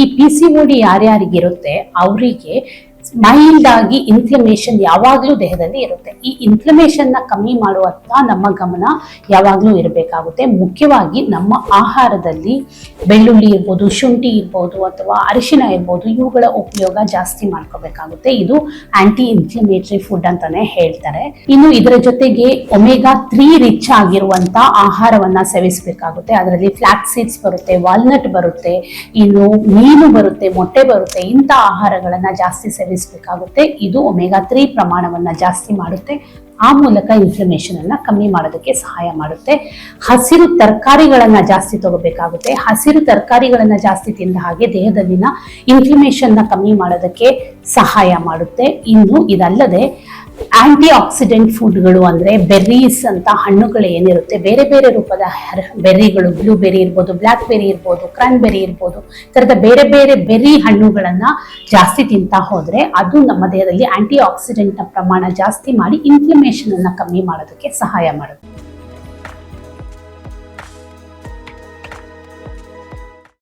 ಈ PCOD ಯಾರ್ಯಾರಿಗಿರುತ್ತೆ ಅವರಿಗೆ mild ಆಗಿ ಇನ್ಫ್ಲಮೇಷನ್ ಯಾವಾಗ್ಲೂ ದೇಹದಲ್ಲಿ ಇರುತ್ತೆ. ಈ ಇನ್ಫ್ಲಮೇಷನ್ ನ ಕಮ್ಮಿ ಮಾಡುವಂತ ನಮ್ಮ ಗಮನ ಯಾವಾಗ್ಲೂ ಇರಬೇಕಾಗುತ್ತೆ. ಮುಖ್ಯವಾಗಿ ನಮ್ಮ ಆಹಾರದಲ್ಲಿ ಬೆಳ್ಳುಳ್ಳಿ ಇರ್ಬೋದು, ಶುಂಠಿ ಇರ್ಬೋದು, ಅಥವಾ ಅರಿಶಿನ ಇರ್ಬೋದು, ಇವುಗಳ ಉಪಯೋಗ ಜಾಸ್ತಿ ಮಾಡ್ಕೋಬೇಕಾಗುತ್ತೆ. ಇದು ಆಂಟಿ ಇನ್ಫ್ಲಮೇಟರಿ ಫುಡ್ ಅಂತಾನೆ ಹೇಳ್ತಾರೆ. ಇನ್ನು ಇದರ ಜೊತೆಗೆ ಒಮೆಗಾ 3 ರಿಚ್ ಆಗಿರುವಂತ ಆಹಾರವನ್ನ ಸೇವಿಸಬೇಕಾಗುತ್ತೆ. ಅದರಲ್ಲಿ ಫ್ಲಾಕ್ಸ್ ಸೀಡ್ಸ್ ಬರುತ್ತೆ, ವಾಲ್ನಟ್ ಬರುತ್ತೆ, ಇನ್ನು ಮೀನು ಬರುತ್ತೆ, ಮೊಟ್ಟೆ ಬರುತ್ತೆ. ಇಂಥ ಆಹಾರಗಳನ್ನ ಜಾಸ್ತಿ ಸೇವಿಸಬೇಕಾಗುತ್ತೆ. ಇದು ಒಮೆಗಾ 3 ಪ್ರಮಾಣವನ್ನ ಜಾಸ್ತಿ ಮಾಡುತ್ತೆ. ಆ ಮೂಲಕ ಇನ್ಫ್ಲಮೇಷನ್ ಅನ್ನ ಕಮ್ಮಿ ಮಾಡೋದಕ್ಕೆ ಸಹಾಯ ಮಾಡುತ್ತೆ. ಹಸಿರು ತರಕಾರಿಗಳನ್ನ ಜಾಸ್ತಿ ತಗೋಬೇಕಾಗುತ್ತೆ. ಹಸಿರು ತರಕಾರಿಗಳನ್ನ ಜಾಸ್ತಿ ತಿಂದ ಹಾಗೆ ದೇಹದಲ್ಲಿನ ಇನ್ಫ್ಲಮೇಷನ್ ನ ಕಮ್ಮಿ ಮಾಡೋದಕ್ಕೆ ಸಹಾಯ ಮಾಡುತ್ತೆ. ಇನ್ನು ಇದಲ್ಲದೆ ಆಂಟಿ ಆಕ್ಸಿಡೆಂಟ್ ಫುಡ್ಗಳು ಅಂದ್ರೆ ಬೆರ್ರೀಸ್ ಅಂತ ಹಣ್ಣುಗಳು ಏನಿರುತ್ತೆ, ಬೇರೆ ಬೇರೆ ರೂಪದ ಬೆರ್ರಿಗಳು, ಬ್ಲೂಬೆರಿ ಇರ್ಬೋದು, ಬ್ಲಾಕ್ ಬೆರಿ ಇರ್ಬೋದು, ಕ್ರಾನ್ಬೆರಿ ಇರ್ಬೋದು, ತರದ ಬೇರೆ ಬೇರೆ ಬೆರ್ರಿ ಹಣ್ಣುಗಳನ್ನ ಜಾಸ್ತಿ ತಿಂತಾ ಹೋದ್ರೆ ಅದು ನಮ್ಮ ದೇಹದಲ್ಲಿ ಆಂಟಿ ಆಕ್ಸಿಡೆಂಟ್ ನ ಪ್ರಮಾಣ ಜಾಸ್ತಿ ಮಾಡಿ ಇನ್ಫ್ಲಮೇಷನ್ ಅನ್ನ ಕಮ್ಮಿ ಮಾಡೋದಕ್ಕೆ ಸಹಾಯ ಮಾಡುತ್ತೆ.